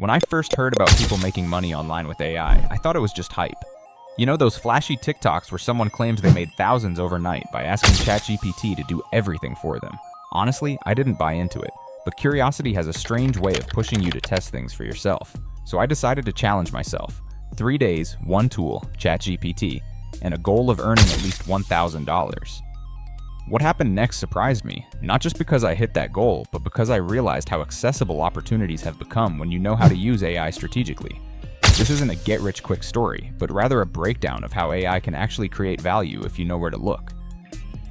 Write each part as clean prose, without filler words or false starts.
When I first heard about people making money online with AI, I thought it was just hype. You know those flashy TikToks where someone claims they made thousands overnight by asking ChatGPT to do everything for them? Honestly, I didn't buy into it, but curiosity has a strange way of pushing you to test things for yourself. So I decided to challenge myself. 3 days, one tool, ChatGPT, and a goal of earning at least $1,000. What happened next surprised me, not just because I hit that goal, but because I realized how accessible opportunities have become when you know how to use AI strategically. This isn't a get-rich-quick story, but rather a breakdown of how AI can actually create value if you know where to look.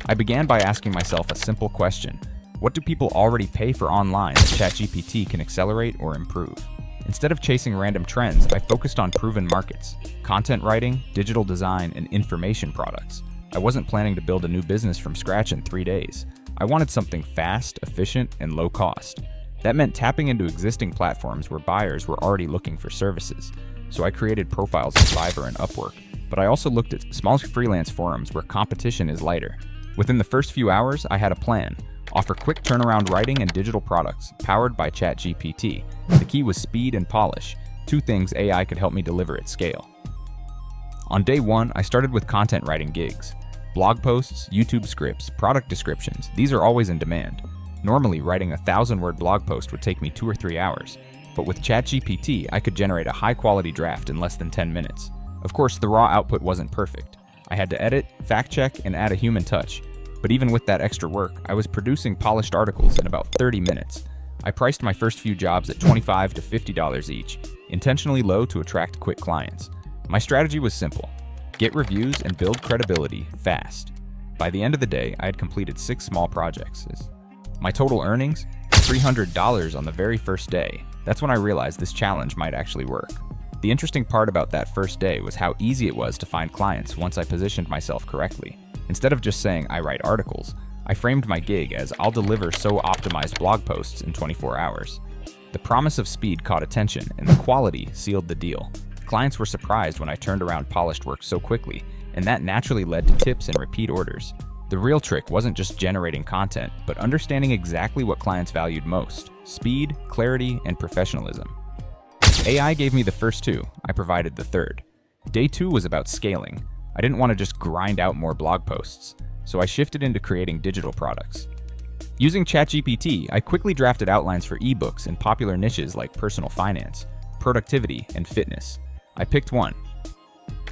I began by asking myself a simple question: what do people already pay for online that ChatGPT can accelerate or improve? Instead of chasing random trends, I focused on proven markets: content writing, digital design, and information products. I wasn't planning to build a new business from scratch in 3 days. I wanted something fast, efficient, and low cost. That meant tapping into existing platforms where buyers were already looking for services. So I created profiles on Fiverr and Upwork, but I also looked at small freelance forums where competition is lighter. Within the first few hours, I had a plan: offer quick turnaround writing and digital products powered by ChatGPT. The key was speed and polish, two things AI could help me deliver at scale. On day one, I started with content writing gigs. Blog posts, YouTube scripts, product descriptions, these are always in demand. Normally, writing a 1,000-word blog post would take me 2 or 3 hours, but with ChatGPT, I could generate a high-quality draft in less than 10 minutes. Of course, the raw output wasn't perfect. I had to edit, fact-check, and add a human touch. But even with that extra work, I was producing polished articles in about 30 minutes. I priced my first few jobs at $25 to $50 each, intentionally low to attract quick clients. My strategy was simple: get reviews and build credibility fast. By the end of the day, I had completed 6 small projects. My total earnings? $300 on the very first day. That's when I realized this challenge might actually work. The interesting part about that first day was how easy it was to find clients once I positioned myself correctly. Instead of just saying I write articles, I framed my gig as I'll deliver so optimized blog posts in 24 hours. The promise of speed caught attention, and the quality sealed the deal. Clients were surprised when I turned around polished work so quickly, and that naturally led to tips and repeat orders. The real trick wasn't just generating content, but understanding exactly what clients valued most: speed, clarity, and professionalism. AI gave me the first 2, I provided the third. Day 2 was about scaling. I didn't want to just grind out more blog posts, so I shifted into creating digital products. Using ChatGPT, I quickly drafted outlines for ebooks in popular niches like personal finance, productivity, and fitness. I picked one: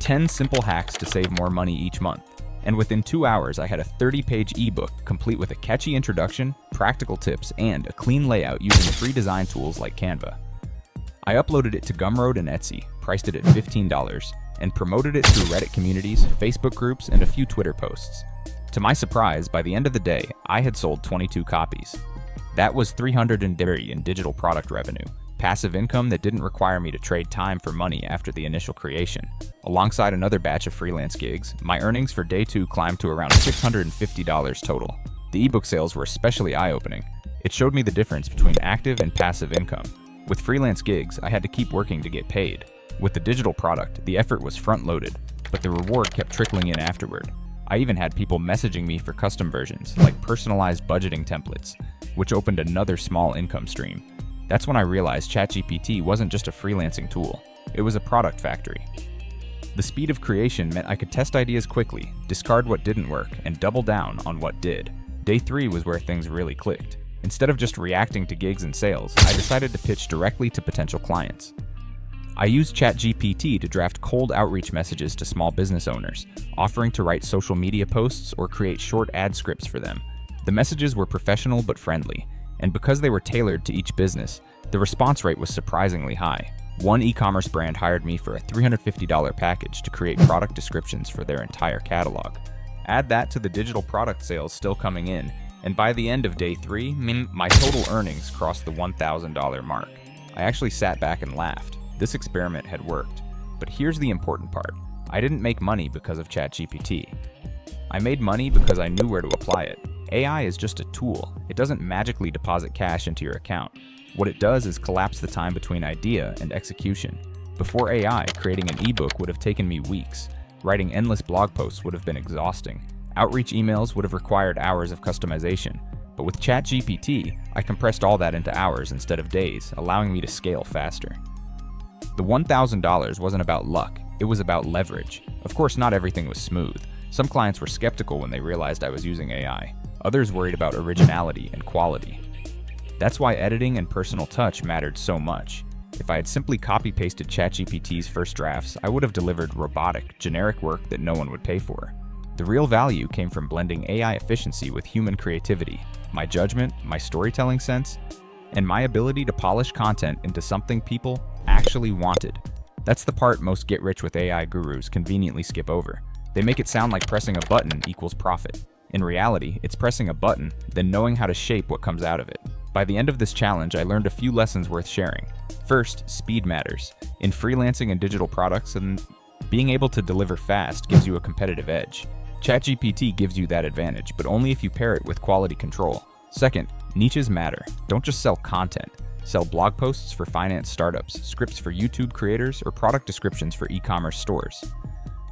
10 simple hacks to save more money each month. And within 2 hours, I had a 30-page ebook complete with a catchy introduction, practical tips, and a clean layout using free design tools like Canva. I uploaded it to Gumroad and Etsy, priced it at $15, and promoted it through Reddit communities, Facebook groups, and a few Twitter posts. To my surprise, by the end of the day, I had sold 22 copies. That was $330 in digital product revenue, passive income that didn't require me to trade time for money after the initial creation. Alongside another batch of freelance gigs, my earnings for day 2 climbed to around $650 total. The ebook sales were especially eye-opening. It showed me the difference between active and passive income. With freelance gigs, I had to keep working to get paid. With the digital product, the effort was front-loaded, but the reward kept trickling in afterward. I even had people messaging me for custom versions, like personalized budgeting templates, which opened another small income stream. That's when I realized ChatGPT wasn't just a freelancing tool, it was a product factory. The speed of creation meant I could test ideas quickly, discard what didn't work, and double down on what did. Day 3 was where things really clicked. Instead of just reacting to gigs and sales, I decided to pitch directly to potential clients. I used ChatGPT to draft cold outreach messages to small business owners, offering to write social media posts or create short ad scripts for them. The messages were professional but friendly, and because they were tailored to each business, the response rate was surprisingly high. One e-commerce brand hired me for a $350 package to create product descriptions for their entire catalog. Add that to the digital product sales still coming in, and by the end of day 3, my total earnings crossed the $1,000 mark. I actually sat back and laughed. This experiment had worked. But here's the important part: I didn't make money because of ChatGPT. I made money because I knew where to apply it. AI is just a tool. It doesn't magically deposit cash into your account. What it does is collapse the time between idea and execution. Before AI, creating an ebook would have taken me weeks. Writing endless blog posts would have been exhausting. Outreach emails would have required hours of customization. But with ChatGPT, I compressed all that into hours instead of days, allowing me to scale faster. The $1,000 wasn't about luck, it was about leverage. Of course, not everything was smooth. Some clients were skeptical when they realized I was using AI. Others worried about originality and quality. That's why editing and personal touch mattered so much. If I had simply copy-pasted ChatGPT's first drafts, I would have delivered robotic, generic work that no one would pay for. The real value came from blending AI efficiency with human creativity, my judgment, my storytelling sense, and my ability to polish content into something people actually wanted. That's the part most get-rich-with-AI gurus conveniently skip over. They make it sound like pressing a button equals profit. In reality, it's pressing a button, then knowing how to shape what comes out of it. By the end of this challenge, I learned a few lessons worth sharing. First, speed matters. In freelancing and digital products, and being able to deliver fast gives you a competitive edge. ChatGPT gives you that advantage, but only if you pair it with quality control. Second, niches matter. Don't just sell content. Sell blog posts for finance startups, scripts for YouTube creators, or product descriptions for e-commerce stores.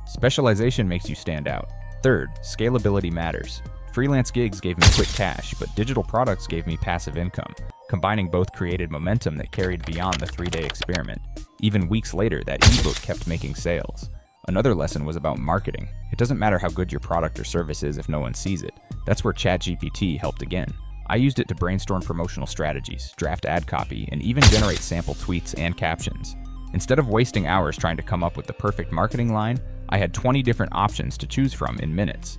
Specialization makes you stand out. Third, scalability matters. Freelance gigs gave me quick cash, but digital products gave me passive income. Combining both created momentum that carried beyond the 3-day experiment. Even weeks later, that ebook kept making sales. Another lesson was about marketing. It doesn't matter how good your product or service is if no one sees it. That's where ChatGPT helped again. I used it to brainstorm promotional strategies, draft ad copy, and even generate sample tweets and captions. Instead of wasting hours trying to come up with the perfect marketing line, I had 20 different options to choose from in minutes.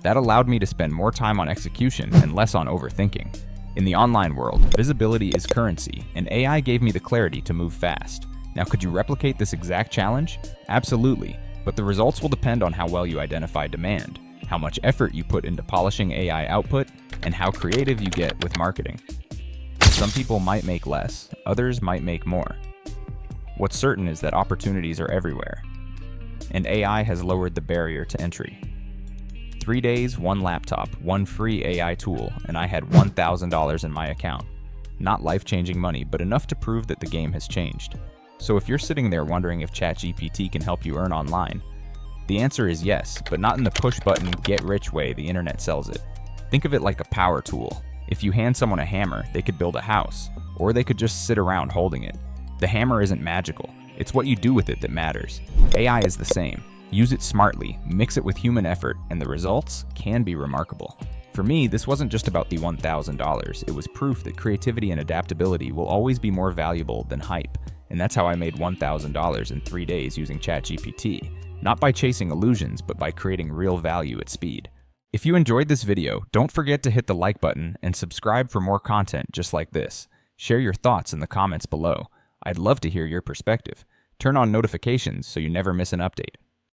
That allowed me to spend more time on execution and less on overthinking. In the online world, visibility is currency, and AI gave me the clarity to move fast. Now, could you replicate this exact challenge? Absolutely, but the results will depend on how well you identify demand, how much effort you put into polishing AI output, and how creative you get with marketing. Some people might make less, others might make more. What's certain is that opportunities are everywhere, and AI has lowered the barrier to entry. 3 days, 1 laptop, 1 free AI tool, and I had $1,000 in my account. Not life-changing money, but enough to prove that the game has changed. So if you're sitting there wondering if ChatGPT can help you earn online, the answer is yes, but not in the push-button, get-rich way the internet sells it. Think of it like a power tool. If you hand someone a hammer, they could build a house, or they could just sit around holding it. The hammer isn't magical. It's what you do with it that matters. AI is the same. Use it smartly, mix it with human effort, and the results can be remarkable. For me, this wasn't just about the $1,000. It was proof that creativity and adaptability will always be more valuable than hype. And that's how I made $1,000 in 3 days using ChatGPT. Not by chasing illusions, but by creating real value at speed. If you enjoyed this video, don't forget to hit the like button and subscribe for more content just like this. Share your thoughts in the comments below. I'd love to hear your perspective. Turn on notifications so you never miss an update.